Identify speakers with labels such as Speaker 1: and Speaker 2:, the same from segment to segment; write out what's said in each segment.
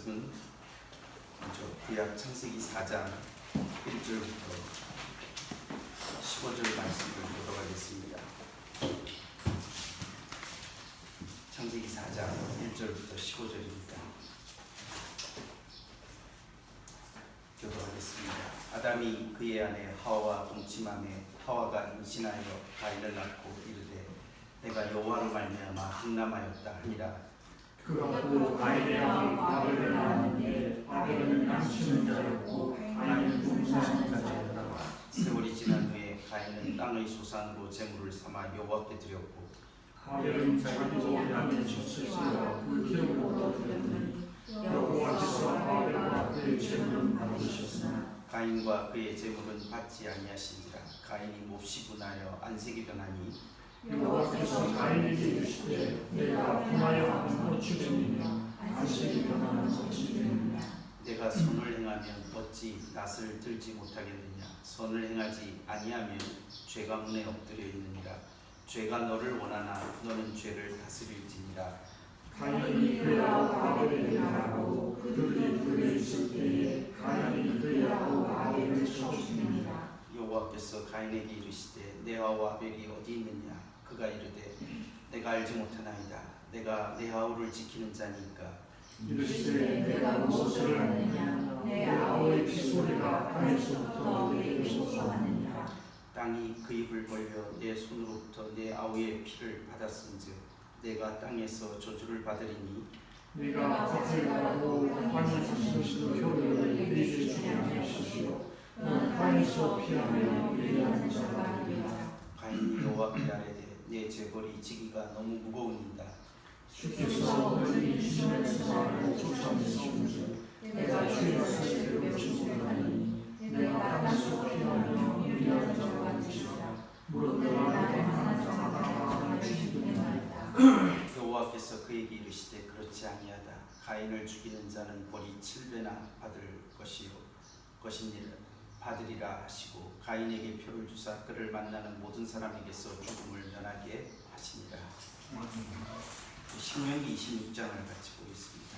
Speaker 1: 말씀은 먼저 구약 창세기 4장 1절부터 15절 말씀을 보도록 하겠습니다. 창세기 4장 1절부터 15절입니다. 교도하겠습니다. 아담이 그의 아내 하와와 동침하매 하와가 임신하여 가인을 낳고 이르되 내가 여호와로 말미암아 흑남하였다 하니라.
Speaker 2: 그가 또 가인의 아들 아벨을 낳았는데 아벨은 양치는 자였고 가인은 봉사하는 자였다.
Speaker 1: 세월이 지난 후에 가인은 땅의 소산으로 제물을 삼아 여호와께 드렸고
Speaker 2: 아벨은 자기 종이한테 졌을지라 그 기름을 얻어드렸더니 여호와께서 아벨과 그의 제물은 받으셨으나
Speaker 1: 가인과 그의 제물은 받지 아니하시니라. 가인이 몹시 분하여 안색이 변하니
Speaker 2: 여호와께서 가인에게 이르시되 내가 분하여 하는 어찌 되느냐 안색이 변하는 어찌 되느냐.
Speaker 1: 내가 선을 행하면 어찌 낯을 들지 못하겠느냐. 선을 행하지 아니하면 죄가 문에 엎드려 있느니라. 죄가 너를 원하나 너는 죄를 다스릴지니라.
Speaker 2: 가인이 그의 아우 아벨에게 말하고 그들이 들에 있을 때에 가인이 그의 아우 아벨을 쳐 죽이니라.
Speaker 1: 여호와께서 가인에게 이르시되 내 아우 아벨이 어디 있느냐. 그가 이르되 내가 알지 못하나이다. 내가 내 아우를 지키는 자니까.
Speaker 2: 이르시되 내가 무엇을 하느냐. 내 아우의 피소리가 땅에서부터 내게 솟아나느니라.
Speaker 1: 땅이 그 입을 벌려 내 손으로부터 내 아우의 피를 받았은즉 내가 땅에서 저주를 받으리니
Speaker 2: 네가 밭을 갈고 땅에서 숨쉬는 효력을 내게 주게 하시오. 너는 땅에서 피하며 예리한 자가 되리라.
Speaker 1: 가인이 여호와께 아뢰되 내 재벌이 지기가 너무 무거우니이다.
Speaker 2: 주께서 너희 주님의 수사를 쫓아내시는지 내가 주의 말씀을 외우지 못하니 내가 땅에서 피하며 예리한 자가 되시리라. 무릇 내가 행하는 자마다 나를 죽이겠나이다.
Speaker 1: 여호와께서 그에게 이르시되 그렇지 아니하다. 가인을 죽이는 자는 벌이 7배나 받으리라 하시고 가인에게 표를 주사 그를 만나는 모든 사람에게서 죽음을 면하게 하시니라. 신명기 26장을 같이 보겠습니다.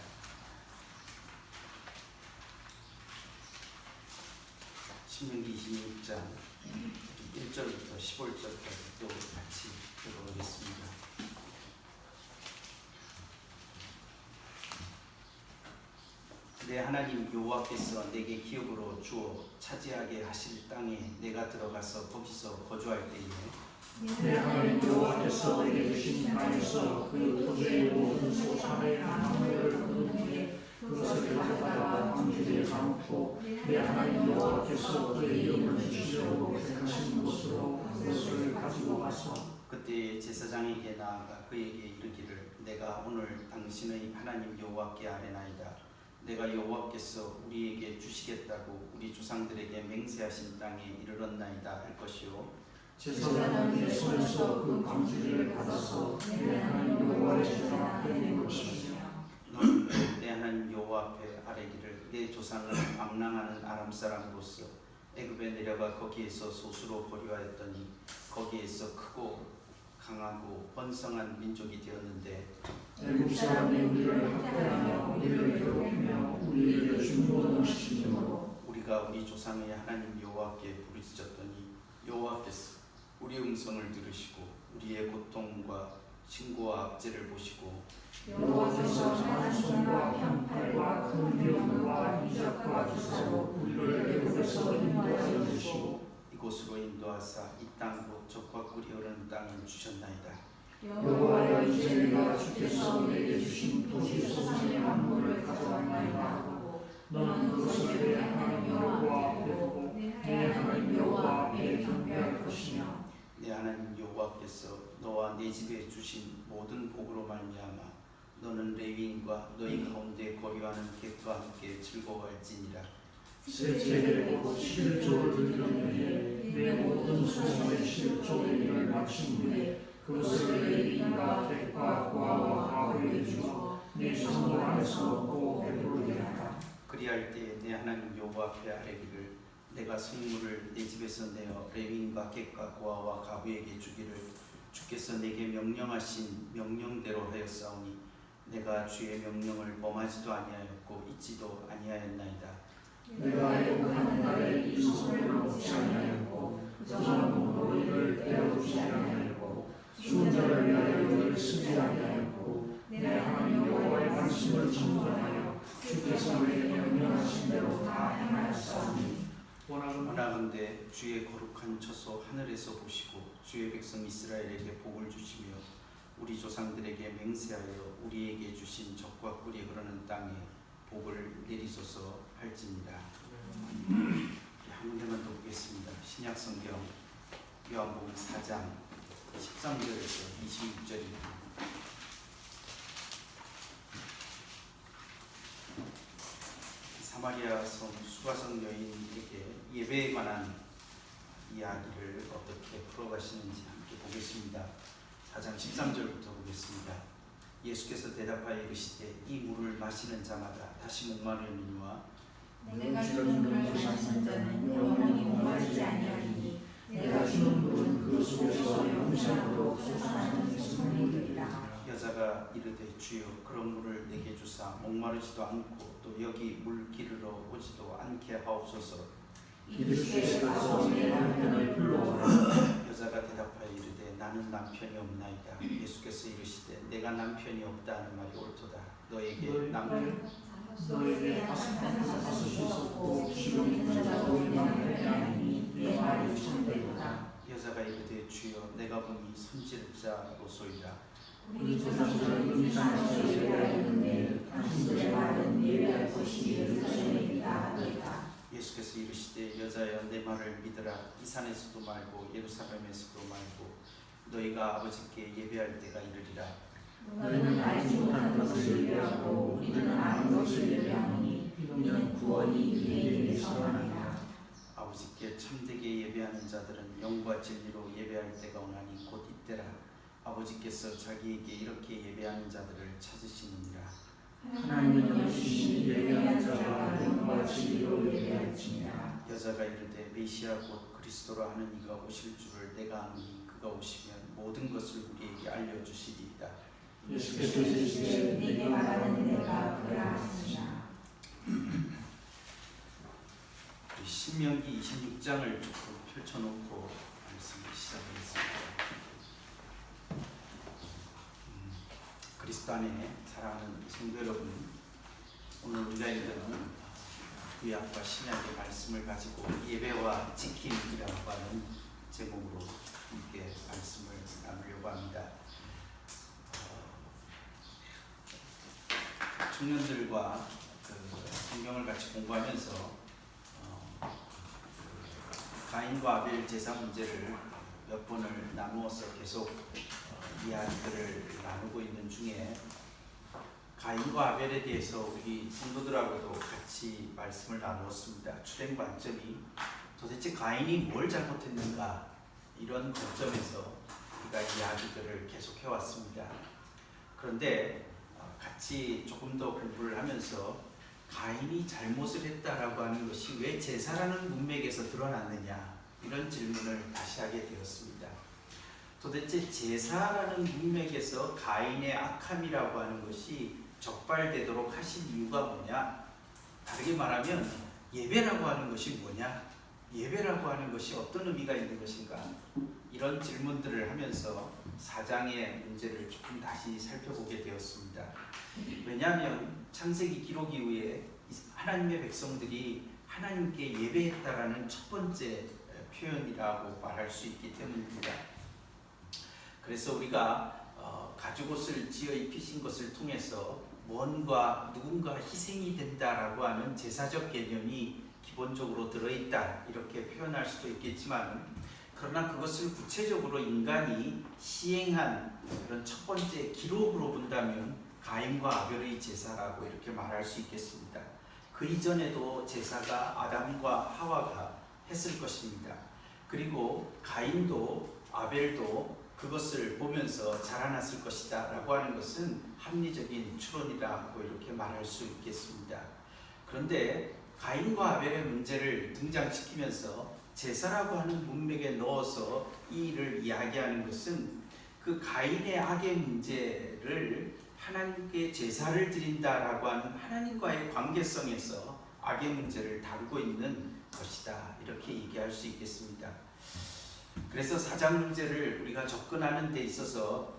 Speaker 1: 신명기 26장 1절부터 15절까지 또 같이 읽어보겠습니다. 내 하나님 여호와께서 내게 기업으로 주어 차지하게 하실 땅에 내가 들어가서 거기서 거주할 때에
Speaker 2: 내 하나님 여호와께서 내게 주신 땅에서 그 토지의 모든 소산의 나무를 거둔 후에 그것을 가져다가 광주리에 감고 내 하나님 여호와께서 그의 이름을 주시려고 택하신 곳으로 그것을 가지고 가서
Speaker 1: 그때 제사장에게 나아가 그에게 이르기를 내가 오늘 당신의 하나님 여호와께 아뢰나이다. 내가 여호와께서 우리에게 주시겠다고 우리 조상들에게 맹세하신 땅에 이르렀나이다 할 것이요.
Speaker 2: 제사장은 손에서 그 광주리를 받아서 내 하나님 여호와의 제사 앞에 낸 것이며
Speaker 1: 너는 내 하나님 여호와 앞에 아뢰기를 내 조상은 망랑하는 아람 사람으로서 애굽에 내려가 거기에서 소수로 거류하였더니 거기에서 크고 강하고 번성한 민족이 되었는데
Speaker 2: 애굽 사람이 우리를 학대하며 우리를 괴롭히며 우리에게 중노동을 시키므로
Speaker 1: 우리가 우리 조상의 하나님 여호와께 부르짖었더니 여호와께서 우리 음성을 들으시고 우리의 고통과 신고와 압제를 보시고
Speaker 2: 여호와께서 작은 손과 편팔과 큰 위험과 이적과 기사로 우리를 애굽에서 인도하여 주시고
Speaker 1: 이곳으로 인도하사 이 땅 곧 젖과 꿀이 흐르는 땅을 주셨나이다.
Speaker 2: 여호와여 이제 내가 주께서 내게 주신 토지 소산의 만물을 가져왔나이다 하고 너는 그것을 내 하나님 여호와 앞에 두고 내 하나님 여호와 앞에 경배할 것이며
Speaker 1: 내 하나님 여호와께서 너와 네 집에 주신 모든 복으로 말미암아 너는 레위인과 너희 가운데 거류하는 객과 함께 즐거워할지니라.
Speaker 2: 셋째 곧 11조를 드리는 후에 내 모든 소산의 11조의 일을 마친 후에 그것을 레위인과 객과 고아와 가부에게 주어 내 성도 안에서 먹고 배부르게 하라.
Speaker 1: 그리할 때 내 하나님 여호와 앞에 아뢰기를 내가 성물을 내 집에서 내어 레위인과 객과 고아와 가부에게 주기를 주께서 내게 명령하신 명령대로 하였사오니 내가 주의 명령을 범하지도 아니하였고 잊지도 아니하였나이다.
Speaker 2: 내가 애국하는 날에 이 손을 놓지 아니하였고 정한 너희를 떼어주지 아니하였고 죽은 자를 위하여 너희를 쓰지 아니하였고 내 하나님 여호와의 말씀을 청구하여 주께서 내게 명령하신 대로 다 행하였사오니
Speaker 1: 원하건대 주의 거룩한 처소 하늘에서 보시고 주의 백성 이스라엘에게 복을 주시며 우리 조상들에게 맹세하여 우리에게 주신 적과 꿀이 흐르는 땅에 복을 내리소서 할지니라. 한 군데만 더 보겠습니다. 신약성경 요한복음 4장 13절에서 26절입니다. 사마리아 성 수가성 여인에게 예배에 관한 이야기를 어떻게 풀어가시는지 함께 보겠습니다. 4장 13절부터 보겠습니다. 예수께서 대답하여 이르시되 이 물을 마시는 자마다 다시 목마르느니와
Speaker 3: 내가 주는 물을 마시는 자는 영원히 목마르지 아니하리니 내가 주는 물은 그 속에서 영생으로 솟아나는 생명이리라.
Speaker 1: 여자가 이르되 주여 그런 물을 내게 주사 목마르지도 않고 또 여기 물 기르러 오지도 않게 하옵소서.
Speaker 3: 이르시되 가서 내 남편을 불러오라.
Speaker 1: 여자가 대답하여 이르되 나는 남편이 없나이다. 예수께서 이르시되 내가 남편이 없다는 말이 옳도다. 너에게 남편
Speaker 3: 너에게 다시 없고 지금 있는 자도 내 남편이 아니니 내 말이 참되도다.
Speaker 1: 여자가 이르되 주여 내가 보니 선지자로소이다.
Speaker 3: 우리 조상들은 이 산에서 예배하였는데 당신들의 말은 예배할 곳이 예루살렘이다 하리이다.
Speaker 1: 예수께서 이르시되 여자여 내 말을 믿으라. 이 산에서도 말고 예루살렘에서도 말고 너희가 아버지께 예배할 때가 이르리라.
Speaker 3: 너희는 알지 못하는 것을 예배하고 우리는 아는 것을 예배하노니 이는 구원이 유대인에게서 나니라.
Speaker 1: 아버지께 참되게 예배하는 자들은 영과 진리로 예배할 때가 오나니 곧 이때라. 아버지께서 자기에게 이렇게 예배하는 자들을 찾으시느니라.
Speaker 3: 하나님은 열심히 예배하는 자가 영과 진리로 예배할지니라.
Speaker 1: 여자가 이르되 메시아 곧 그리스도라 하는 이가 오실 줄을 내가 아노니 그가 오시면 모든 것을 우리에게 알려주시리이다.
Speaker 3: 예수께서 이르시되 네게 말하는 내가 그라 하시니라.
Speaker 1: 신명기 26장을 조금 펼쳐놓고 말씀을 시작하겠습니다. 그리스도 안에 사랑하는 성도 여러분, 오늘 우리가 읽은 구약과 신약의 말씀을 가지고 예배와 지킴이라고 하는 제목으로 함께 말씀을 나누려고 합니다. 청년들과 성경을 같이 공부하면서 가인과 아벨 제사 문제를 몇 번을 나누어서 계속 이야기들을 나누고 있는 중에 가인과 아벨에 대해서 우리 성도들하고도 같이 말씀을 나누었습니다. 출행 관점이 도대체 가인이 뭘 잘못했는가, 이런 관점에서 우리가 이야기들을 계속 해왔습니다. 그런데 같이 조금 더 공부를 하면서 가인이 잘못을 했다라고 하는 것이 왜 제사라는 문맥에서 드러났느냐, 이런 질문을 다시 하게 되었습니다. 도대체 제사라는 문맥에서 가인의 악함이라고 하는 것이 적발되도록 하신 이유가 뭐냐? 다르게 말하면 예배라고 하는 것이 뭐냐? 예배라고 하는 것이 어떤 의미가 있는 것인가? 이런 질문들을 하면서 사장의 문제를 조금 다시 살펴보게 되었습니다. 왜냐하면 창세기 기록 이후에 하나님의 백성들이 하나님께 예배했다라는 첫 번째 표현이라고 말할 수 있기 때문입니다. 그래서 우리가 가죽옷을 지어 입히신 것을 통해서 뭔가 누군가 희생이 된다라고 하는 제사적 개념이 기본적으로 들어있다, 이렇게 표현할 수도 있겠지만, 그러나 그것을 구체적으로 인간이 시행한 그런 첫 번째 기록으로 본다면 가인과 아벨의 제사라고 이렇게 말할 수 있겠습니다. 그 이전에도 제사가 아담과 하와가 했을 것입니다. 그리고 가인도 아벨도 그것을 보면서 자라났을 것이다 라고 하는 것은 합리적인 추론이라고 이렇게 말할 수 있겠습니다. 그런데 가인과 아벨의 문제를 등장시키면서 제사라고 하는 문맥에 넣어서 이 일을 이야기하는 것은 그 가인의 악의 문제를 하나님께 제사를 드린다라고 하는 하나님과의 관계성에서 악의 문제를 다루고 있는 것이다, 이렇게 얘기할 수 있겠습니다. 그래서 사장 문제를 우리가 접근하는 데 있어서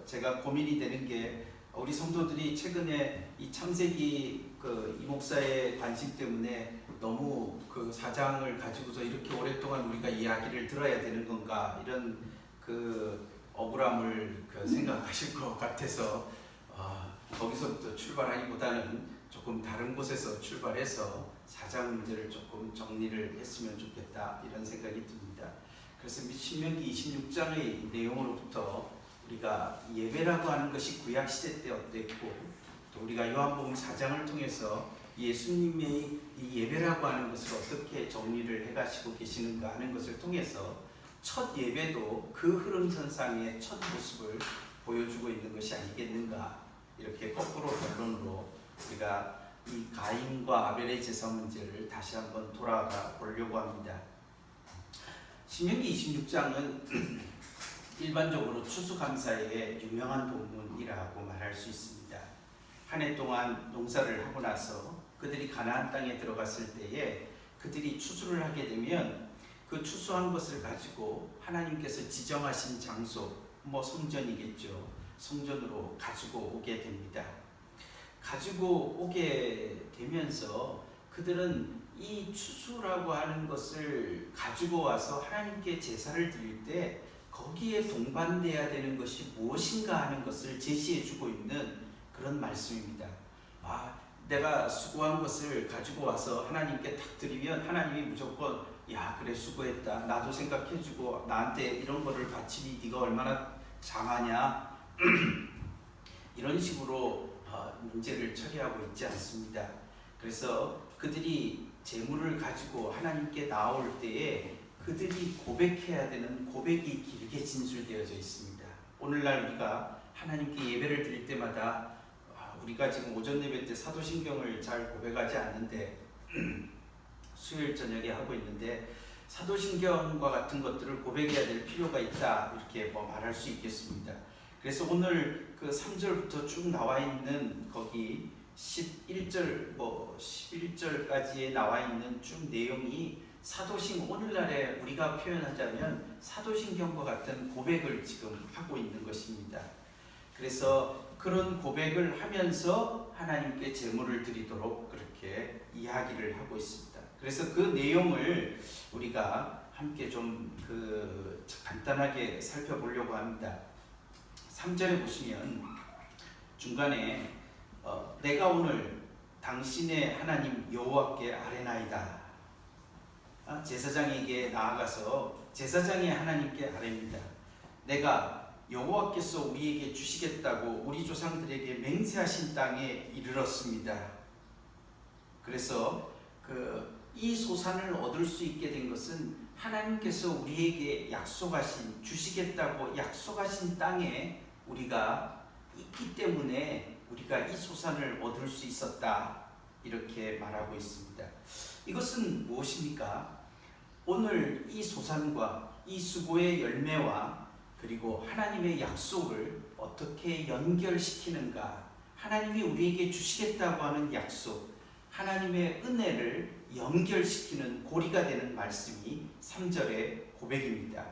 Speaker 1: 제가 고민이 되는 게, 우리 성도들이 최근에 이 창세기 이 목사의 관심 때문에 너무 그 사장을 가지고서 이렇게 오랫동안 우리가 이야기를 들어야 되는 건가, 이런 억울함을 생각하실 것 같아서 거기서부터 출발하기보다는 조금 다른 곳에서 출발해서 사장 문제를 조금 정리를 했으면 좋겠다, 이런 생각이 듭니다. 그래서 신명기 26장의 내용으로부터 우리가 예배라고 하는 것이 구약시대 때 어땠고, 또 우리가 요한복음 4장을 통해서 예수님의 이 예배라고 하는 것을 어떻게 정리를 해가시고 계시는가 하는 것을 통해서 첫 예배도 그 흐름선상의 첫 모습을 보여주고 있는 것이 아니겠는가, 이렇게 거꾸로 결론으로 우리가 이 가인과 아벨의 제사 문제를 다시 한번 돌아가 보려고 합니다. 신명기 26장은 일반적으로 추수감사의 유명한 본문이라고 말할 수 있습니다. 한 해 동안 농사를 하고 나서 그들이 가나안 땅에 들어갔을 때에 그들이 추수를 하게 되면 그 추수한 것을 가지고 하나님께서 지정하신 장소, 성전이겠죠. 성전으로 가지고 오게 됩니다. 가지고 오게 되면서 그들은 이 추수라고 하는 것을 가지고 와서 하나님께 제사를 드릴 때 거기에 동반돼야 되는 것이 무엇인가 하는 것을 제시해주고 있는 그런 말씀입니다. 내가 수고한 것을 가지고 와서 하나님께 탁 드리면 하나님이 무조건 야, 그래, 수고했다, 나도 생각해주고 나한테 이런 거를 바치니 네가 얼마나 장하냐 이런 식으로 문제를 처리하고 있지 않습니다. 그래서 그들이 재물을 가지고 하나님께 나올 때에 그들이 고백해야 되는 고백이 길게 진술되어져 있습니다. 오늘날 우리가 하나님께 예배를 드릴 때마다 우리가 지금 오전 예배 때 사도신경을 잘 고백하지 않는데 수요일 저녁에 하고 있는데, 사도신경과 같은 것들을 고백해야 될 필요가 있다, 이렇게 말할 수 있겠습니다. 그래서 오늘 그 3절부터 쭉 나와 있는 거기 11절 11절까지에 나와 있는 쭉 내용이 오늘날에 우리가 표현하자면 사도신경과 같은 고백을 지금 하고 있는 것입니다. 그래서 그런 고백을 하면서 하나님께 제물을 드리도록 그렇게 이야기를 하고 있습니다. 그래서 그 내용을 우리가 함께 좀 간단하게 살펴보려고 합니다. 3절에 보시면 중간에 내가 오늘 당신의 하나님 여호와께 아뢰나이다. 제사장에게 나아가서 제사장의 하나님께 아뢰입니다. 내가 여호와께서 우리에게 주시겠다고 우리 조상들에게 맹세하신 땅에 이르렀습니다. 그래서 이 소산을 얻을 수 있게 된 것은 하나님께서 우리에게 주시겠다고 약속하신 땅에 우리가 있기 때문에 우리가 이 소산을 얻을 수 있었다, 이렇게 말하고 있습니다. 이것은 무엇입니까? 오늘 이 소산과 이 수고의 열매와 그리고 하나님의 약속을 어떻게 연결시키는가, 하나님이 우리에게 주시겠다고 하는 약속, 하나님의 은혜를 연결시키는 고리가 되는 말씀이 3절의 고백입니다.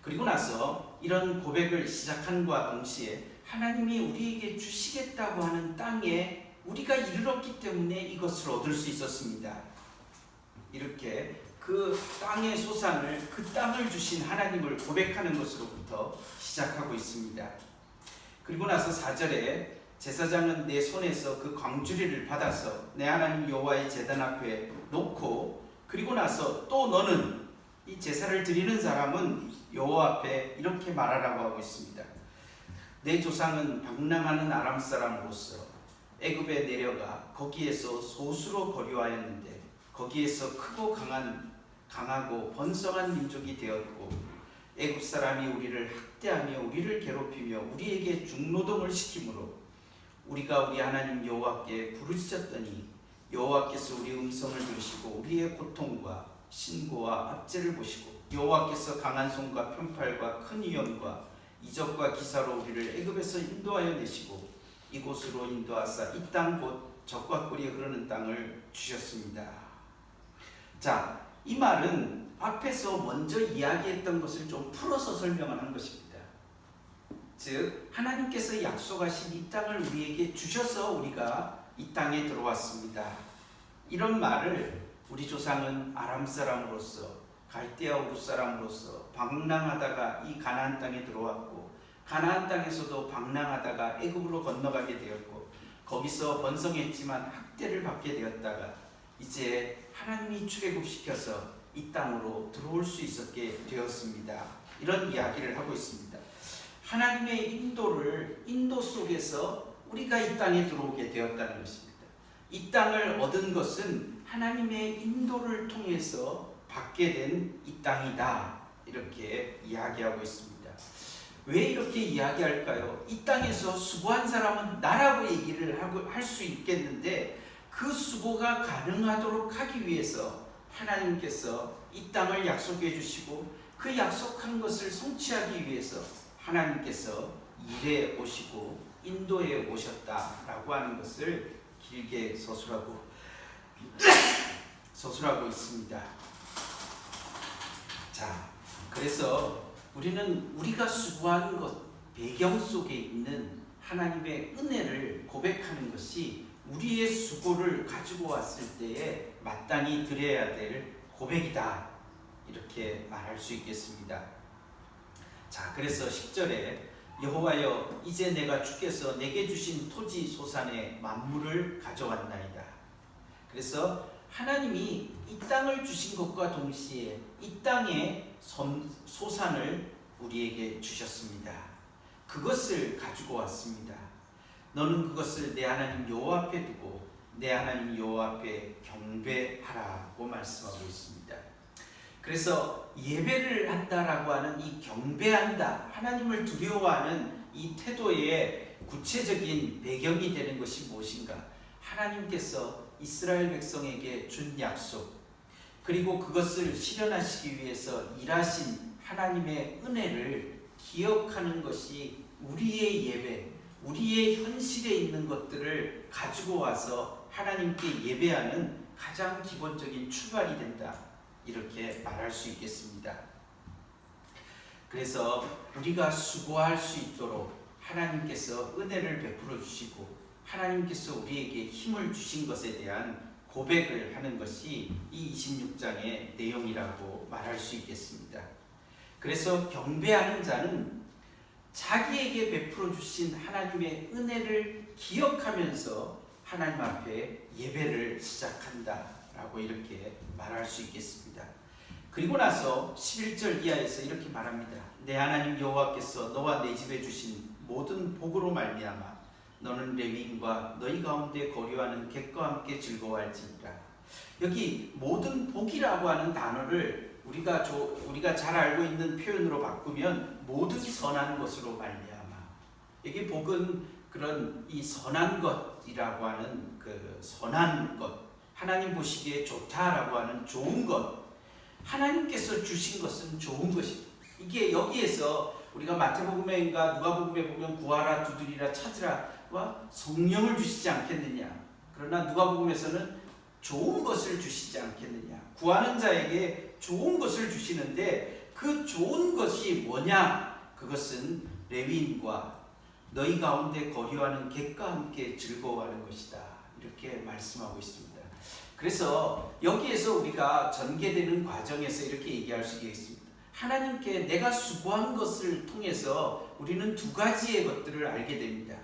Speaker 1: 그리고 나서 이런 고백을 시작한과 동시에 하나님이 우리에게 주시겠다고 하는 땅에 우리가 이르렀기 때문에 이것을 얻을 수 있었습니다. 이렇게 그 땅의 소산을, 그 땅을 주신 하나님을 고백하는 것으로부터 시작하고 있습니다. 그리고 나서 4절에 제사장은 내 손에서 그 광주리를 받아서 내 하나님 여호와의 제단 앞에 놓고, 그리고 나서 또 너는, 이 제사를 드리는 사람은 여호와 앞에 이렇게 말하라고 하고 있습니다. 내 조상은 방랑하는 아람 사람으로서 애굽에 내려가 거기에서 소수로 거류하였는데 거기에서 크고 강하고 번성한 민족이 되었고, 애굽 사람이 우리를 학대하며 우리를 괴롭히며 우리에게 중노동을 시키므로 우리가 우리 하나님 여호와께 부르짖었더니 여호와께서 우리 음성을 들으시고 우리의 고통과 신고와 압제를 보시고 여호와께서 강한 손과 편팔과 큰 위엄과 이적과 기사로 우리를 애굽에서 인도하여 내시고 이곳으로 인도하사 이 땅 곧 젖과 꿀이 흐르는 땅을 주셨습니다. 자, 이 말은 앞에서 먼저 이야기했던 것을 좀 풀어서 설명을 한 것입니다. 즉 하나님께서 약속하신 이 땅을 우리에게 주셔서 우리가 이 땅에 들어왔습니다. 이런 말을 우리 조상은 아람 사람으로서 갈대아 우르 사람으로서 방랑하다가 이 가나안 땅에 들어왔고 가나안 땅에서도 방랑하다가 애굽으로 건너가게 되었고 거기서 번성했지만 학대를 받게 되었다가 이제 하나님이 출애굽시켜서 이 땅으로 들어올 수 있었게 되었습니다. 이런 이야기를 하고 있습니다. 하나님의 인도 속에서 우리가 이 땅에 들어오게 되었다는 것입니다. 이 땅을 얻은 것은 하나님의 인도를 통해서 받게 된 이 땅이다. 이렇게 이야기하고 있습니다. 왜 이렇게 이야기할까요? 이 땅에서 수고한 사람은 나라고 얘기를 할 수 있겠는데 그 수고가 가능하도록 하기 위해서 하나님께서 이 땅을 약속해 주시고 그 약속한 것을 성취하기 위해서 하나님께서 일해 오시고 인도해 오셨다라고 하는 것을 길게 서술하고 있습니다. 자, 그래서 우리는 우리가 수고한 것 배경 속에 있는 하나님의 은혜를 고백하는 것이 우리의 수고를 가지고 왔을 때에 마땅히 드려야 될 고백이다. 이렇게 말할 수 있겠습니다. 자, 그래서 10절에 여호와여 이제 내가 주께서 내게 주신 토지 소산의 만물을 가져왔나이다. 그래서 하나님이 이 땅을 주신 것과 동시에 이 땅의 소산을 우리에게 주셨습니다. 그것을 가지고 왔습니다. 너는 그것을 내 하나님 여호와 앞에 두고 내 하나님 여호와 앞에 경배하라고 말씀하고 있습니다. 그래서 예배를 한다라고 하는 이 경배한다, 하나님을 두려워하는 이 태도의 구체적인 배경이 되는 것이 무엇인가? 하나님께서 이스라엘 백성에게 준 약속, 그리고 그것을 실현하시기 위해서 일하신 하나님의 은혜를 기억하는 것이 우리의 예배, 우리의 현실에 있는 것들을 가지고 와서 하나님께 예배하는 가장 기본적인 출발이 된다. 이렇게 말할 수 있겠습니다. 그래서 우리가 수고할 수 있도록 하나님께서 은혜를 베풀어 주시고 하나님께서 우리에게 힘을 주신 것에 대한 고백을 하는 것이 이 26장의 내용이라고 말할 수 있겠습니다. 그래서 경배하는 자는 자기에게 베풀어 주신 하나님의 은혜를 기억하면서 하나님 앞에 예배를 시작한다라고 이렇게 말할 수 있겠습니다. 그리고 나서 11절 이하에서 이렇게 말합니다. 내 하나님 여호와께서 너와 내 집에 주신 모든 복으로 말미암아 너는 레위인과 너희 가운데 거류하는 객과 함께 즐거워할지니라. 여기 모든 복이라고 하는 단어를 우리가 잘 알고 있는 표현으로 바꾸면 모든 선한 것으로 말미암아. 여기 복은 그런 이 선한 것이라고 하는 그 선한 것, 하나님 보시기에 좋다라고 하는 좋은 것, 하나님께서 주신 것은 좋은 것입니다. 이게 여기에서 우리가 마태복음인가 누가복음에 보면 구하라 두드리라 찾으라와 성령을 주시지 않겠느냐. 그러나 누가복음에서는 좋은 것을 주시지 않겠느냐. 구하는 자에게 좋은 것을 주시는데 그 좋은 것이 뭐냐? 그것은 레위인과 너희 가운데 거류하는 객과 함께 즐거워하는 것이다. 이렇게 말씀하고 있습니다. 그래서 여기에서 우리가 전개되는 과정에서 이렇게 얘기할 수 있겠습니다. 하나님께 내가 수고한 것을 통해서 우리는 두 가지의 것들을 알게 됩니다.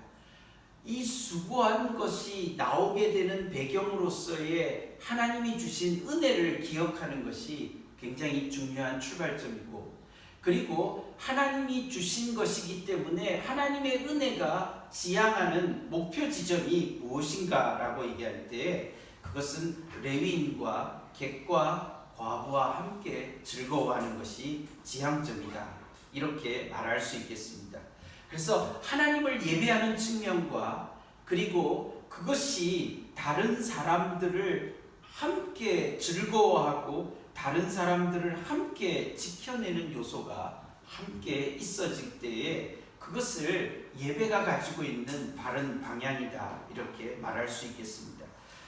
Speaker 1: 이 수고한 것이 나오게 되는 배경으로서의 하나님이 주신 은혜를 기억하는 것이 굉장히 중요한 출발점이고, 그리고 하나님이 주신 것이기 때문에 하나님의 은혜가 지향하는 목표 지점이 무엇인가라고 얘기할 때 그것은 레위인과 객과 과부와 함께 즐거워하는 것이 지향점이다. 이렇게 말할 수 있겠습니다. 그래서 하나님을 예배하는 측면과 그리고 그것이 다른 사람들을 함께 즐거워하고 다른 사람들을 함께 지켜내는 요소가 함께 있어질 때에 그것을 예배가 가지고 있는 바른 방향이다 이렇게 말할 수 있겠습니다.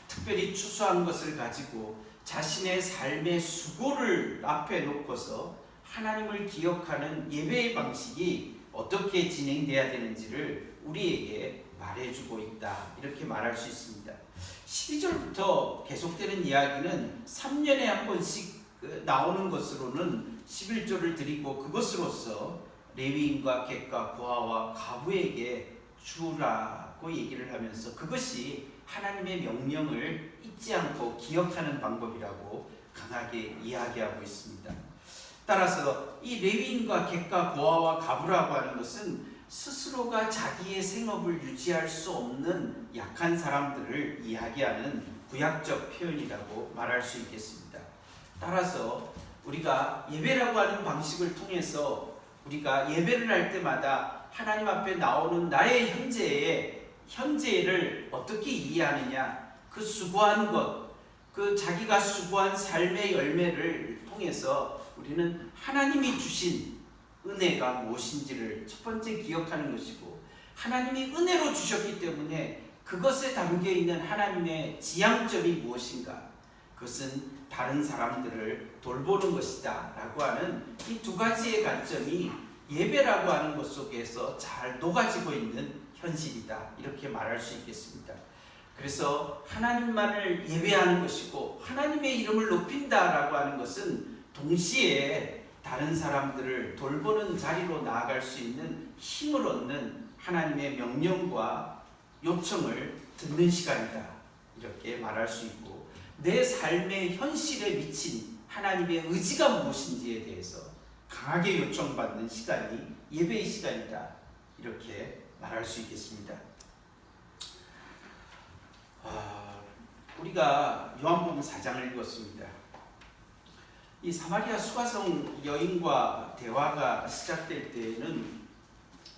Speaker 1: 특별히 추수한 것을 가지고 자신의 삶의 수고를 앞에 놓고서 하나님을 기억하는 예배의 방식이 어떻게 진행돼야 되는지를 우리에게 말해주고 있다 이렇게 말할 수 있습니다. 12절부터 계속되는 이야기는 3년에 한 번씩 나오는 것으로는 11조를 드리고 그것으로서 레위인과 객과 고아와 가부에게 주라고 얘기를 하면서 그것이 하나님의 명령을 잊지 않고 기억하는 방법이라고 강하게 이야기하고 있습니다. 따라서 이 레위인과 객과 고아와 가부라고 하는 것은 스스로가 자기의 생업을 유지할 수 없는 약한 사람들을 이야기하는 구약적 표현이라고 말할 수 있겠습니다. 따라서 우리가 예배라고 하는 방식을 통해서 우리가 예배를 할 때마다 하나님 앞에 나오는 나의 현재를 어떻게 이해하느냐, 그 수고한 것, 그 자기가 수고한 삶의 열매를 통해서 우리는 하나님이 주신 은혜가 무엇인지를 첫 번째 기억하는 것이고, 하나님이 은혜로 주셨기 때문에 그것에 담겨있는 하나님의 지향점이 무엇인가, 그것은 다른 사람들을 돌보는 것이다 라고 하는 이 두 가지의 관점이 예배라고 하는 것 속에서 잘 녹아지고 있는 현실이다 이렇게 말할 수 있겠습니다. 그래서 하나님만을 예배하는 것이고 하나님의 이름을 높인다라고 하는 것은 동시에 다른 사람들을 돌보는 자리로 나아갈 수 있는 힘을 얻는 하나님의 명령과 요청을 듣는 시간이다 이렇게 말할 수 있고, 내 삶의 현실에 미친 하나님의 의지가 무엇인지에 대해서 강하게 요청받는 시간이 예배의 시간이다 이렇게 말할 수 있겠습니다. 우리가 요한복음 4장을 읽었습니다. 이 사마리아 수가성 여인과 대화가 시작될 때에는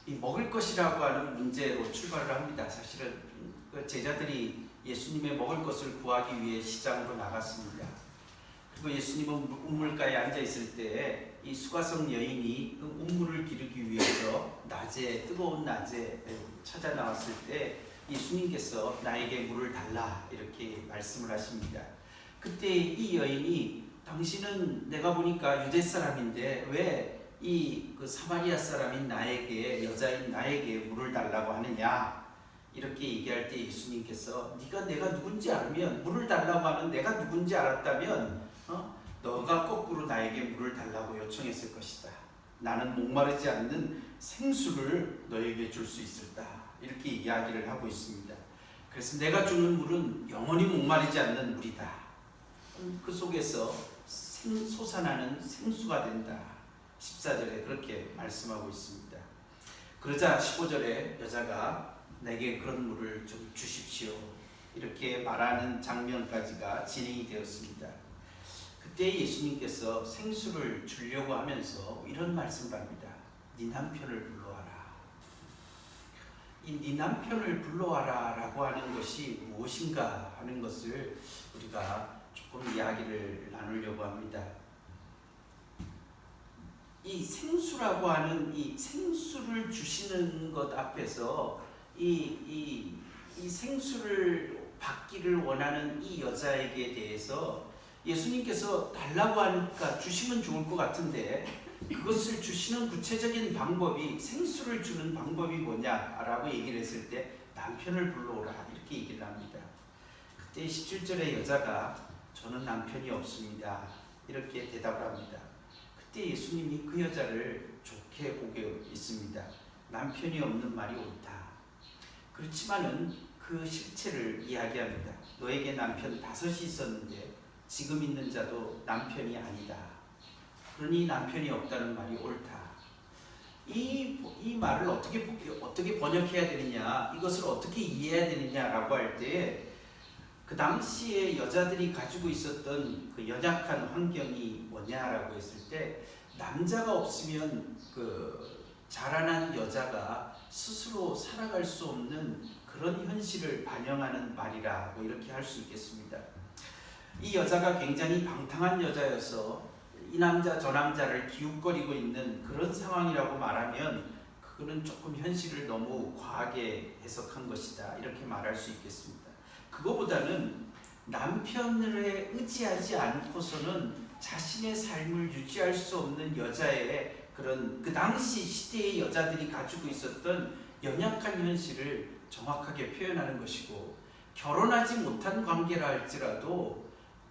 Speaker 1: 이 먹을 것이라고 하는 문제로 출발을 합니다. 사실은 제자들이 예수님의 먹을 것을 구하기 위해 시장으로 나갔습니다. 그리고 예수님은 우물가에 앉아 있을 때 이 수가성 여인이 그 우물을 기르기 위해서 뜨거운 낮에 찾아 나왔을 때 예수님께서 나에게 물을 달라 이렇게 말씀을 하십니다. 그때 이 여인이, 당신은 내가 보니까 유대 사람인데 왜 이 그 사마리아 사람인 나에게, 여자인 나에게 물을 달라고 하느냐 이렇게 얘기할 때 예수님께서 네가 내가 누군지 알면, 물을 달라고 하는 내가 누군지 알았다면 너가 거꾸로 나에게 물을 달라고 요청했을 것이다. 나는 목마르지 않는 생수를 너에게 줄 수 있었다 이렇게 이야기를 하고 있습니다. 그래서 내가 주는 물은 영원히 목마르지 않는 물이다. 그 속에서 솟아나는 생수가 된다. 14절에 그렇게 말씀하고 있습니다. 그러자 15절에 여자가 내게 그런 물을 좀 주십시오 이렇게 말하는 장면까지가 진행이 되었습니다. 그때 예수님께서 생수를 주려고 하면서 이런 말씀을 합니다. 네 남편을 불러와라. 이 네 남편을 불러와라 라고 하는 것이 무엇인가 하는 것을 우리가 조금 이야기를 나누려고 합니다. 이 생수라고 하는 이 생수를 주시는 것 앞에서 이 생수를 받기를 원하는 이 여자에게 대해서 예수님께서 달라고 하니까 주시면 좋을 것 같은데, 그것을 주시는 구체적인 방법이, 생수를 주는 방법이 뭐냐라고 얘기를 했을 때 남편을 불러오라 이렇게 얘기를 합니다. 그때 17절에 여자가 저는 남편이 없습니다 이렇게 대답을 합니다. 그때 예수님이 그 여자를 좋게 보고 있습니다. 남편이 없는 말이 옳다. 그렇지만은 그 실체를 이야기합니다. 너에게 남편 5이 있었는데 지금 있는 자도 남편이 아니다. 그러니 남편이 없다는 말이 옳다. 이 말을 어떻게 번역해야 되느냐, 이것을 어떻게 이해해야 되느냐라고 할 때, 그 당시에 여자들이 가지고 있었던 그 연약한 환경이 뭐냐라고 했을 때, 남자가 없으면 그 자라난 여자가 스스로 살아갈 수 없는 그런 현실을 반영하는 말이라고 이렇게 할 수 있겠습니다. 이 여자가 굉장히 방탕한 여자여서 이 남자 저 남자를 기웃거리고 있는 그런 상황이라고 말하면 그거는 조금 현실을 너무 과하게 해석한 것이다 이렇게 말할 수 있겠습니다. 그거보다는 남편을 의지하지 않고서는 자신의 삶을 유지할 수 없는 여자의 그런 그 당시 시대의 여자들이 가지고 있었던 연약한 현실을 정확하게 표현하는 것이고, 결혼하지 못한 관계라 할지라도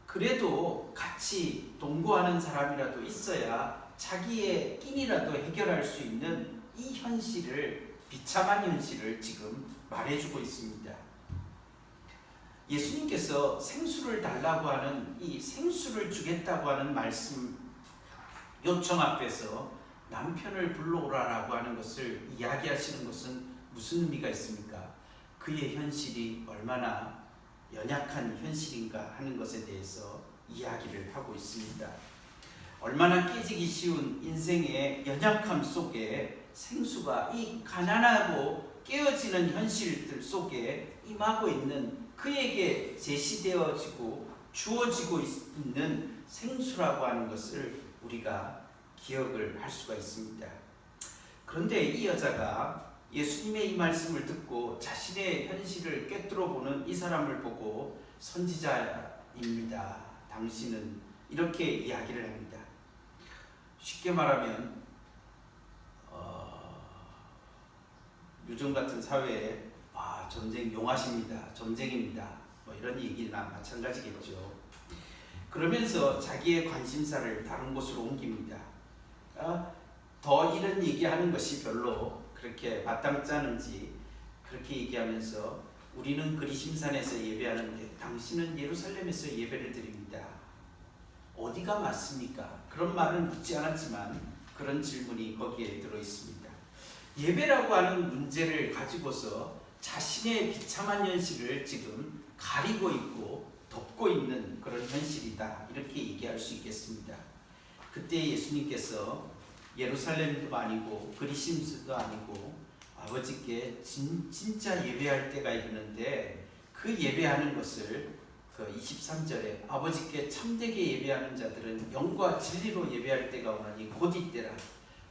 Speaker 1: 그래도 같이 동거하는 사람이라도 있어야 자기의 끼니라도 해결할 수 있는 이 현실을, 비참한 현실을 지금 말해주고 있습니다. 예수님께서 생수를 달라고 하는 이 생수를 주겠다고 하는 말씀 요청 앞에서 남편을 불러오라라고 하는 것을 이야기하시는 것은 무슨 의미가 있습니까? 그의 현실이 얼마나 연약한 현실인가 하는 것에 대해서 이야기를 하고 있습니다. 얼마나 깨지기 쉬운 인생의 연약함 속에 생수가 이 가난하고 깨어지는 현실들 속에 임하고 있는 그에게 제시되어지고 주어지고 있는 생수라고 하는 것을 우리가 기억을 할 수가 있습니다. 그런데 이 여자가 예수님의 이 말씀을 듣고 자신의 현실을 꿰뚫어 보는 이 사람을 보고 선지자입니다, 당신은, 이렇게 이야기를 합니다. 쉽게 말하면 요즘 같은 사회에 전쟁 용하십니다, 전쟁입니다, 뭐 이런 얘기나 마찬가지겠죠. 그러면서 자기의 관심사를 다른 곳으로 옮깁니다. 더 이런 얘기하는 것이 별로 그렇게 마땅치 않은지 그렇게 얘기하면서 우리는 그리심산에서 예배하는데 당신은 예루살렘에서 예배를 드립니다. 어디가 맞습니까? 그런 말은 묻지 않았지만 그런 질문이 거기에 들어 있습니다. 예배라고 하는 문제를 가지고서 자신의 비참한 현실을 지금 가리고 있고 덮고 있는 그런 현실이다 이렇게 얘기할 수 있겠습니다. 그때 예수님께서 예루살렘도 아니고 그리심도 아니고 아버지께 진짜 예배할 때가 있는데 그 예배하는 것을 그 23절에 아버지께 참되게 예배하는 자들은 영과 진리로 예배할 때가 오나니 곧 이때라.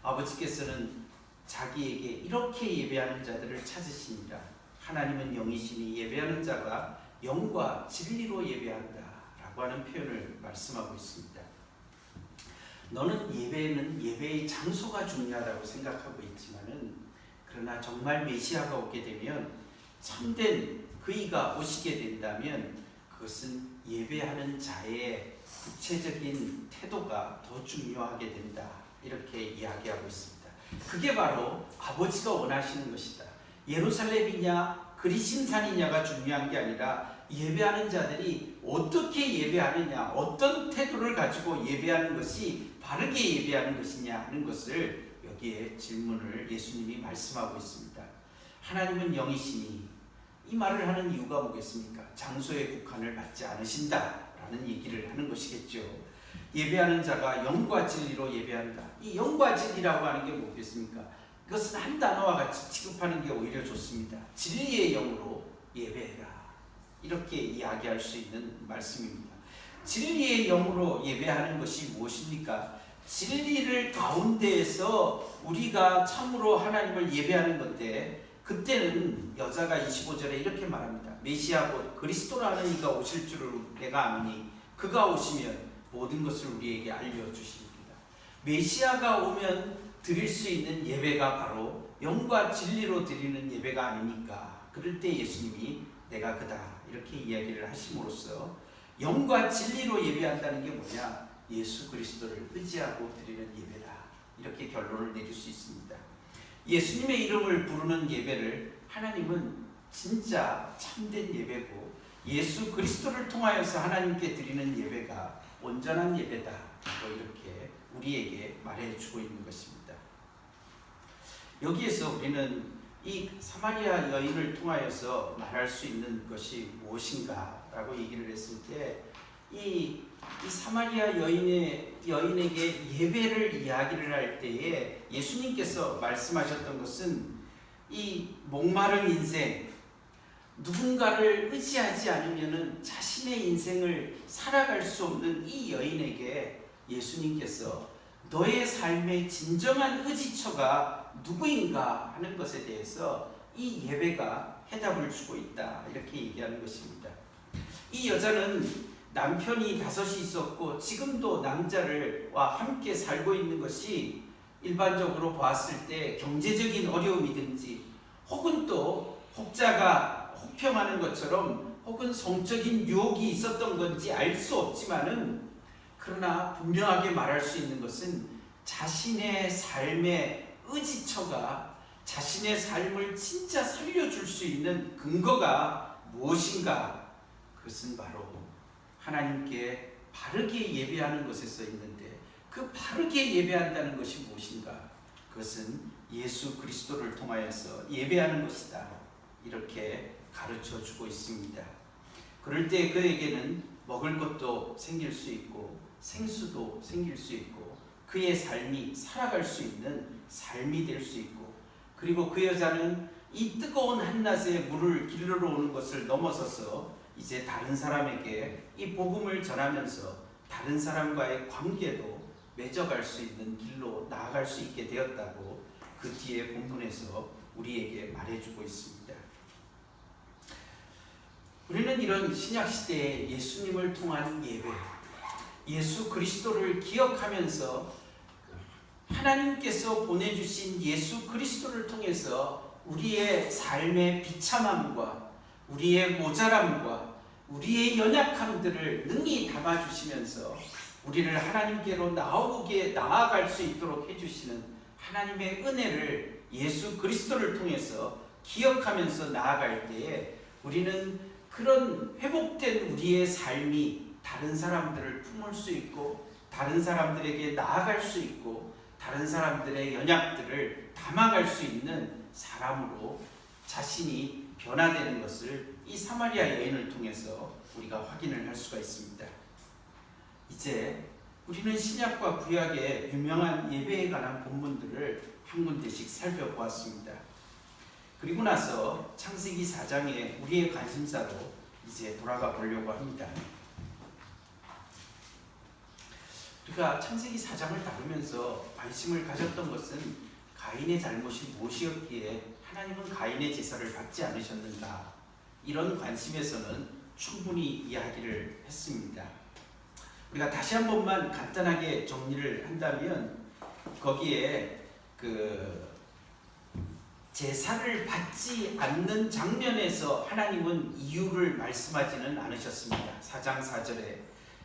Speaker 1: 아버지께서는 자기에게 이렇게 예배하는 자들을 찾으시니라. 하나님은 영이시니 예배하는 자가 영과 진리로 예배한다 라고 하는 표현을 말씀하고 있습니다. 너는 예배의 장소가 중요하다고 생각하고 있지만은, 그러나 정말 메시아가 오게 되면, 참된 그이가 오시게 된다면 그것은 예배하는 자의 구체적인 태도가 더 중요하게 된다 이렇게 이야기하고 있습니다. 그게 바로 아버지가 원하시는 것이다. 예루살렘이냐 그리심산이냐가 중요한 게 아니라 예배하는 자들이 어떻게 예배하느냐, 어떤 태도를 가지고 예배하는 것이 바르게 예배하는 것이냐 하는 것을 여기에 질문을 예수님이 말씀하고 있습니다. 하나님은 영이시니, 이 말을 하는 이유가 뭐겠습니까? 장소에 국한을 받지 않으신다라는 얘기를 하는 것이겠죠. 예배하는 자가 영과 진리로 예배한다. 이 영과 진리라고 하는 게 뭐겠습니까? 이것은 한 단어와 같이 취급하는 게 오히려 좋습니다. 진리의 영으로 예배해라, 이렇게 이야기할 수 있는 말씀입니다. 진리의 영으로 예배하는 것이 무엇입니까? 진리를 가운데에서 우리가 참으로 하나님을 예배하는 건데, 그때는 여자가 25절에 이렇게 말합니다. 메시아 곧 그리스도라는 이가 오실 줄을 내가 아노니 그가 오시면 모든 것을 우리에게 알려주십니다. 메시아가 오면 드릴 수 있는 예배가 바로 영과 진리로 드리는 예배가 아닙니까? 그럴 때 예수님이 내가 그다 이렇게 이야기를 하심으로써 영과 진리로 예배한다는 게 뭐냐? 예수 그리스도를 의지하고 드리는 예배다, 이렇게 결론을 내릴 수 있습니다. 예수님의 이름을 부르는 예배를 하나님은 진짜 참된 예배고, 예수 그리스도를 통하여서 하나님께 드리는 예배가 온전한 예배다, 이렇게 우리에게 말해주고 있는 것입니다. 여기에서 우리는 이 사마리아 여인을 통하여서 말할 수 있는 것이 무엇인가 라고 얘기를 했을 때, 이 사마리아 여인에게 예배를 이야기를 할 때에 예수님께서 말씀하셨던 것은 이 목마른 인생, 누군가를 의지하지 않으면 자신의 인생을 살아갈 수 없는 이 여인에게 예수님께서 너의 삶의 진정한 의지처가 누구인가 하는 것에 대해서 이 예배가 해답을 주고 있다, 이렇게 얘기하는 것입니다. 이 여자는 남편이 5이 있었고 지금도 남자와 함께 살고 있는 것이 일반적으로 보았을 때 경제적인 어려움이든지 혹은 또 혹자가 혹평하는 것처럼 혹은 성적인 유혹이 있었던 건지 알 수 없지만은, 그러나 분명하게 말할 수 있는 것은 자신의 삶의 의지처가, 자신의 삶을 진짜 살려줄 수 있는 근거가 무엇인가? 그것은 바로 하나님께 바르게 예배하는 것에 써 있는데, 그 바르게 예배한다는 것이 무엇인가? 그것은 예수 그리스도를 통하여서 예배하는 것이다, 이렇게 가르쳐 주고 있습니다. 그럴 때 그에게는 먹을 것도 생길 수 있고 생수도 생길 수 있고 그의 삶이 살아갈 수 있는 삶이 될 수 있고, 그리고 그 여자는 이 뜨거운 한낮에 물을 길러 오는 것을 넘어서서 이제 다른 사람에게 이 복음을 전하면서 다른 사람과의 관계도 맺어갈 수 있는 길로 나아갈 수 있게 되었다고 그 뒤에 본문에서 우리에게 말해주고 있습니다. 우리는 이런 신약시대에 예수님을 통한 예배, 예수 그리스도를 기억하면서 하나님께서 보내주신 예수 그리스도를 통해서 우리의 삶의 비참함과 우리의 모자람과 우리의 연약함들을 능히 담아주시면서 우리를 하나님께로 나아갈 수 있도록 해주시는 하나님의 은혜를 예수 그리스도를 통해서 기억하면서 나아갈 때에 우리는 그런 회복된 우리의 삶이 다른 사람들을 품을 수 있고 다른 사람들에게 나아갈 수 있고 다른 사람들의 연약들을 담아갈 수 있는 사람으로 자신이 변화되는 것을 이 사마리아 여인을 통해서 우리가 확인을 할 수가 있습니다. 이제 우리는 신약과 구약의 유명한 예배에 관한 본문들을 한 군데씩 살펴보았습니다. 그리고 나서 창세기 4장에 우리의 관심사로 이제 돌아가 보려고 합니다. 우리가 창세기 4장을 다루면서 관심을 가졌던 것은 가인의 잘못이 무엇이었기에 하나님은 가인의 제사를 받지 않으셨는가, 이런 관심에서는 충분히 이야기를 했습니다. 우리가 다시 한 번만 간단하게 정리를 한다면, 거기에 제사를 받지 않는 장면에서 하나님은 이유를 말씀하지는 않으셨습니다. 4장 4절에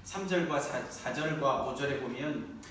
Speaker 1: 3절과 4절과 5절에 보면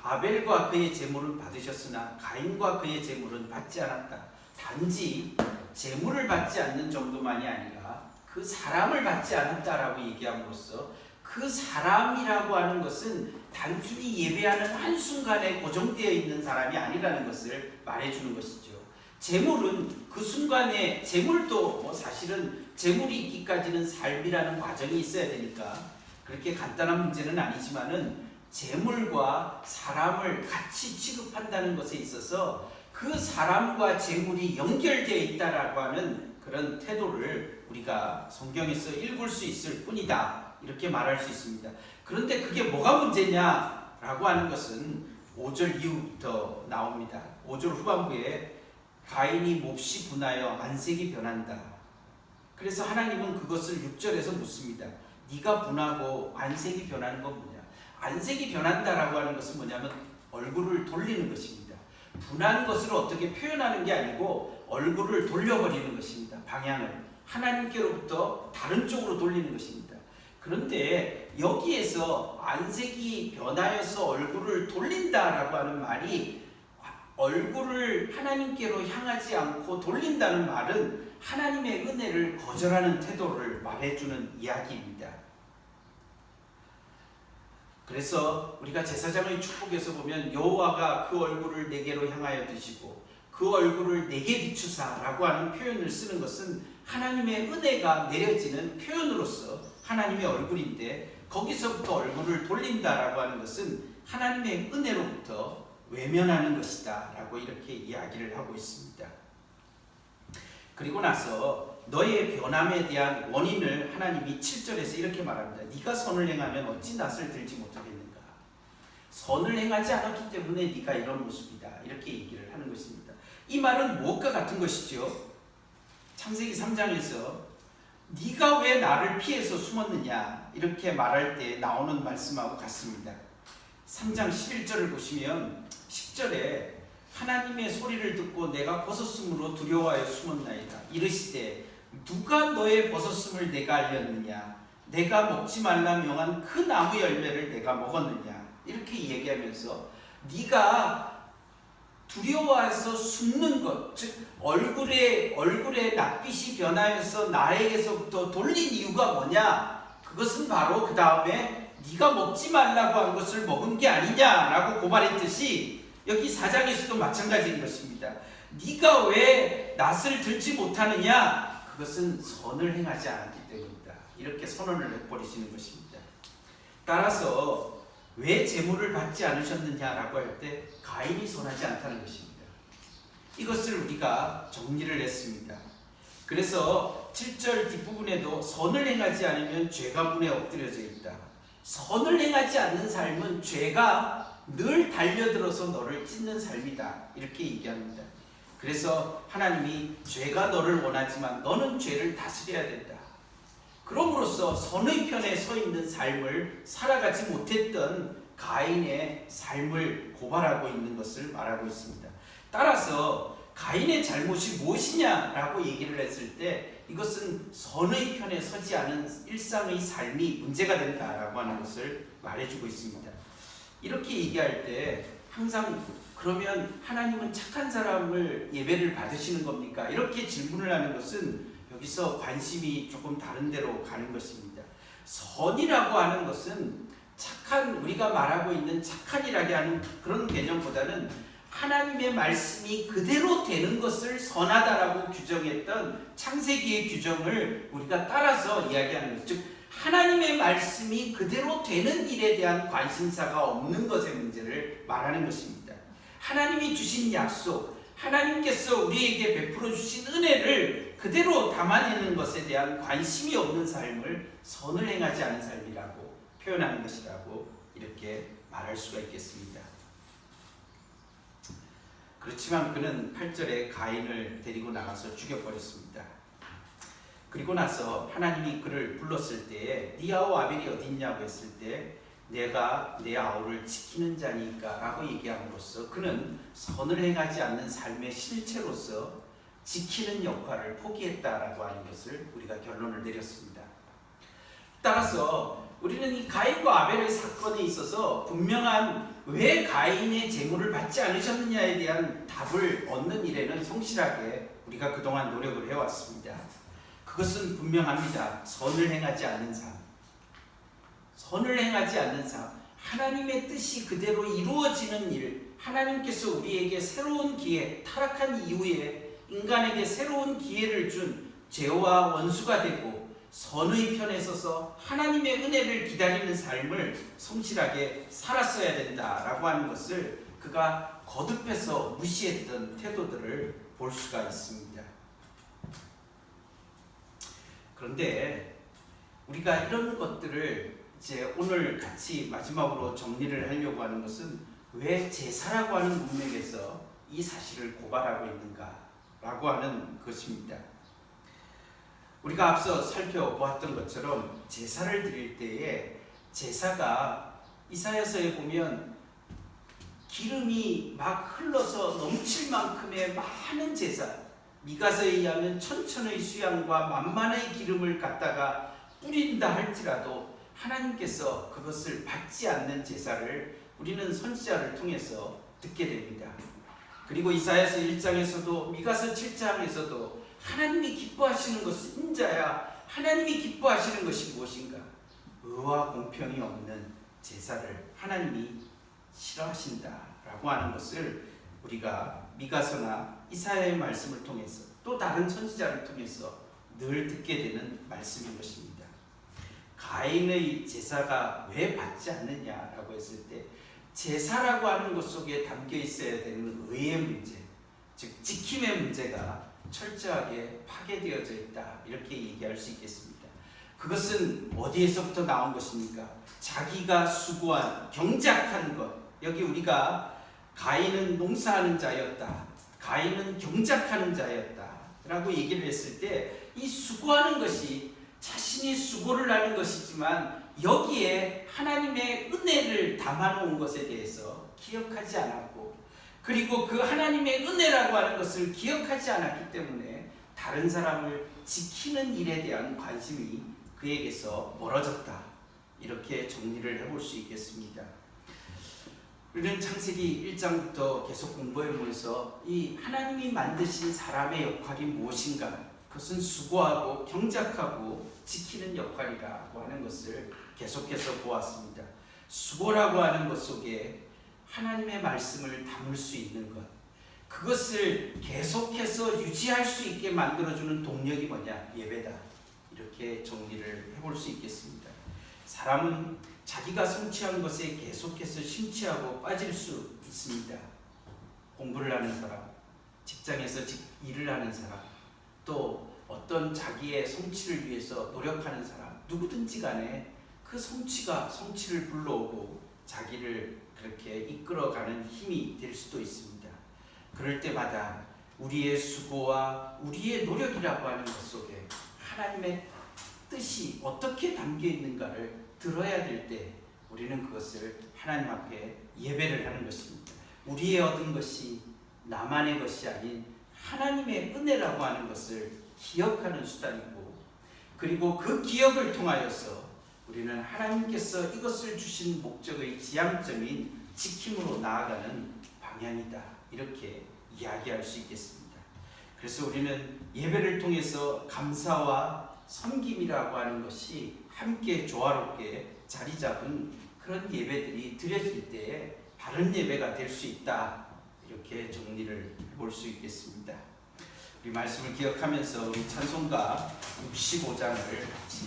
Speaker 1: 아벨과 그의 제물은 받으셨으나 가인과 그의 제물은 받지 않았다. 단지 제물을 받지 않는 정도만이 아니라 그 사람을 받지 않았다라고 얘기함으로써 그 사람이라고 하는 것은 단순히 예배하는 한순간에 고정되어 있는 사람이 아니라는 것을 말해주는 것이죠. 제물은 그 순간에, 제물도 사실은 제물이 있기까지는 삶이라는 과정이 있어야 되니까 그렇게 간단한 문제는 아니지만은 제물과 사람을 같이 취급한다는 것에 있어서 그 사람과 제물이 연결되어 있다라고 하는 그런 태도를 우리가 성경에서 읽을 수 있을 뿐이다, 이렇게 말할 수 있습니다. 그런데 그게 뭐가 문제냐라고 하는 것은 5절 이후부터 나옵니다. 5절 후반부에 가인이 몹시 분하여 안색이 변한다. 그래서 하나님은 그것을 6절에서 묻습니다. 네가 분하고 안색이 변하는 건 뭐냐? 안색이 변한다라고 하는 것은 뭐냐면 얼굴을 돌리는 것입니다. 분한 것을 어떻게 표현하는 게 아니고 얼굴을 돌려버리는 것입니다. 방향을 하나님께로부터 다른 쪽으로 돌리는 것입니다. 그런데 여기에서 안색이 변하여서 얼굴을 돌린다라고 하는 말이, 얼굴을 하나님께로 향하지 않고 돌린다는 말은 하나님의 은혜를 거절하는 태도를 말해주는 이야기입니다. 그래서 우리가 제사장의 축복에서 보면 여호와가 그 얼굴을 내게로 향하여 드시고 그 얼굴을 내게 비추사라고 하는 표현을 쓰는 것은 하나님의 은혜가 내려지는 표현으로서 하나님의 얼굴인데, 거기서부터 얼굴을 돌린다라고 하는 것은 하나님의 은혜로부터 외면하는 것이다 라고 이렇게 이야기를 하고 있습니다. 그리고 나서 너의 변함에 대한 원인을 하나님이 7절에서 이렇게 말합니다. 네가 선을 행하면 어찌 낯을 들지 못하겠는가? 선을 행하지 않았기 때문에 네가 이런 모습이다. 이렇게 얘기를 하는 것입니다. 이 말은 무엇과 같은 것이죠? 창세기 3장에서 네가 왜 나를 피해서 숨었느냐 이렇게 말할 때 나오는 말씀하고 같습니다. 3장 11절을 보시면 10절에 하나님의 소리를 듣고 내가 벗었으므로 두려워하여 숨었나이다. 이르시되 누가 너의 벗었음을 내가 알렸느냐? 내가 먹지 말라 명한 그 나무 열매를 내가 먹었느냐? 이렇게 얘기하면서 네가 두려워해서 숨는 것, 즉 얼굴에 낯빛이 변하여서 나에게서부터 돌린 이유가 뭐냐? 그것은 바로 그 다음에 네가 먹지 말라고 한 것을 먹은 게 아니냐라고 고발했듯이 여기 4장에서도 마찬가지인 것입니다. 네가 왜 낯을 들지 못하느냐? 그것은 선을 행하지 않았기 때문이다. 이렇게 선언을 해버리시는 것입니다. 따라서 왜 제물을 받지 않으셨느냐라고 할 때 가인이 선하지 않다는 것입니다. 이것을 우리가 정리를 했습니다. 그래서 7절 뒷부분에도 선을 행하지 않으면 죄가 문에 엎드려져 있다. 선을 행하지 않는 삶은 죄가 늘 달려들어서 너를 찢는 삶이다. 이렇게 얘기합니다. 그래서 하나님이 죄가 너를 원하지만 너는 죄를 다스려야 된다. 그럼으로써 선의 편에 서 있는 삶을 살아가지 못했던 가인의 삶을 고발하고 있는 것을 말하고 있습니다. 따라서 가인의 잘못이 무엇이냐라고 얘기를 했을 때 이것은 선의 편에 서지 않은 일상의 삶이 문제가 된다라고 하는 것을 말해주고 있습니다. 이렇게 얘기할 때 항상 그러면 하나님은 착한 사람을 예배를 받으시는 겁니까? 이렇게 질문을 하는 것은 여기서 관심이 조금 다른 데로 가는 것입니다. 선이라고 하는 것은 착한, 우리가 말하고 있는 착한이라고 하는 그런 개념보다는 하나님의 말씀이 그대로 되는 것을 선하다라고 규정했던 창세기의 규정을 우리가 따라서 이야기하는 것, 즉 하나님의 말씀이 그대로 되는 일에 대한 관심사가 없는 것의 문제를 말하는 것입니다. 하나님이 주신 약속, 하나님께서 우리에게 베풀어 주신 은혜를 그대로 담아내는 것에 대한 관심이 없는 삶을 선을 행하지 않은 삶이라고 표현하는 것이라고 이렇게 말할 수가 있겠습니다. 그렇지만 그는 8절에 가인을 데리고 나가서 죽여버렸습니다. 그리고 나서 하나님이 그를 불렀을 때에 네 아우 아벨이 어디 있냐고 했을 때 내가 내 아우를 지키는 자니까 라고 얘기함으로써 그는 선을 행하지 않는 삶의 실체로서 지키는 역할을 포기했다라고 하는 것을 우리가 결론을 내렸습니다. 따라서 우리는 이 가인과 아벨의 사건에 있어서 분명한 왜 가인의 제물을 받지 않으셨느냐에 대한 답을 얻는 일에는 성실하게 우리가 그동안 노력을 해왔습니다. 그것은 분명합니다. 선을 행하지 않는 삶. 선을 행하지 않는 삶. 하나님의 뜻이 그대로 이루어지는 일. 하나님께서 우리에게 새로운 기회, 타락한 이후에 인간에게 새로운 기회를 준 죄와 원수가 되고 선의 편에 서서 하나님의 은혜를 기다리는 삶을 성실하게 살았어야 된다라고 하는 것을 그가 거듭해서 무시했던 태도들을 볼 수가 있습니다. 그런데 우리가 이런 것들을 이제 오늘 같이 마지막으로 정리를 하려고 하는 것은 왜 제사라고 하는 문맥에서 이 사실을 고발하고 있는가라고 하는 것입니다. 우리가 앞서 살펴보았던 것처럼 제사를 드릴 때에 제사가 이사야서에 보면 기름이 막 흘러서 넘칠 만큼의 많은 제사, 미가서에 의하면 천천의 수양과 만만의 기름을 갖다가 뿌린다 할지라도 하나님께서 그것을 받지 않는 제사를 우리는 선지자를 통해서 듣게 됩니다. 그리고 이사야서 1장에서도 미가서 7장에서도 하나님이 기뻐하시는 것은 인자야. 하나님이 기뻐하시는 것이 무엇인가? 의와 공평이 없는 제사를 하나님이 싫어하신다라고 하는 것을 우리가 미가서나 이사야의 말씀을 통해서 또 다른 선지자를 통해서 늘 듣게 되는 말씀인 것입니다. 가인의 제사가 왜 받지 않느냐라고 했을 때 제사라고 하는 것 속에 담겨 있어야 되는 의의 문제, 즉 지킴의 문제가 철저하게 파괴되어져 있다 이렇게 얘기할 수 있겠습니다. 그것은 어디에서부터 나온 것입니까? 자기가 수고한 경작한 것, 여기 우리가 가인은 농사하는 자였다, 가인은 경작하는 자였다 라고 얘기를 했을 때 이 수고하는 것이 자신이 수고를 하는 것이지만 여기에 하나님의 은혜를 담아놓은 것에 대해서 기억하지 않았고, 그리고 그 하나님의 은혜라고 하는 것을 기억하지 않았기 때문에 다른 사람을 지키는 일에 대한 관심이 그에게서 멀어졌다, 이렇게 정리를 해볼 수 있겠습니다. 우리는 창세기 1장부터 계속 공부해보면서 이 하나님이 만드신 사람의 역할이 무엇인가, 그것은 수고하고 경작하고 지키는 역할이라고 하는 것을 계속해서 보았습니다. 수고라고 하는 것 속에 하나님의 말씀을 담을 수 있는 것, 그것을 계속해서 유지할 수 있게 만들어주는 동력이 뭐냐? 예배다. 이렇게 정리를 해볼 수 있겠습니다. 사람은 자기가 성취한 것에 계속해서 심취하고 빠질 수 있습니다. 공부를 하는 사람, 직장에서 일을 하는 사람, 또 어떤 자기의 성취를 위해서 노력하는 사람, 누구든지 간에 그 성취를 불러오고 자기를 그렇게 이끌어가는 힘이 될 수도 있습니다. 그럴 때마다 우리의 수고와 우리의 노력이라고 하는 것 속에 하나님의 뜻이 어떻게 담겨 있는가를 들어야 될 때 우리는 그것을 하나님 앞에 예배를 하는 것입니다. 우리의 얻은 것이 나만의 것이 아닌 하나님의 은혜라고 하는 것을 기억하는 수단이고, 그리고 그 기억을 통하여서 우리는 하나님께서 이것을 주신 목적의 지향점인 지킴으로 나아가는 방향이다, 이렇게 이야기할 수 있겠습니다. 그래서 우리는 예배를 통해서 감사와 섬김이라고 하는 것이 함께 조화롭게 자리 잡은 그런 예배들이 드려질 때에 바른 예배가 될 수 있다, 이렇게 정리를 해볼 수 있겠습니다. 우리 말씀을 기억하면서 우리 찬송가 65장을 같이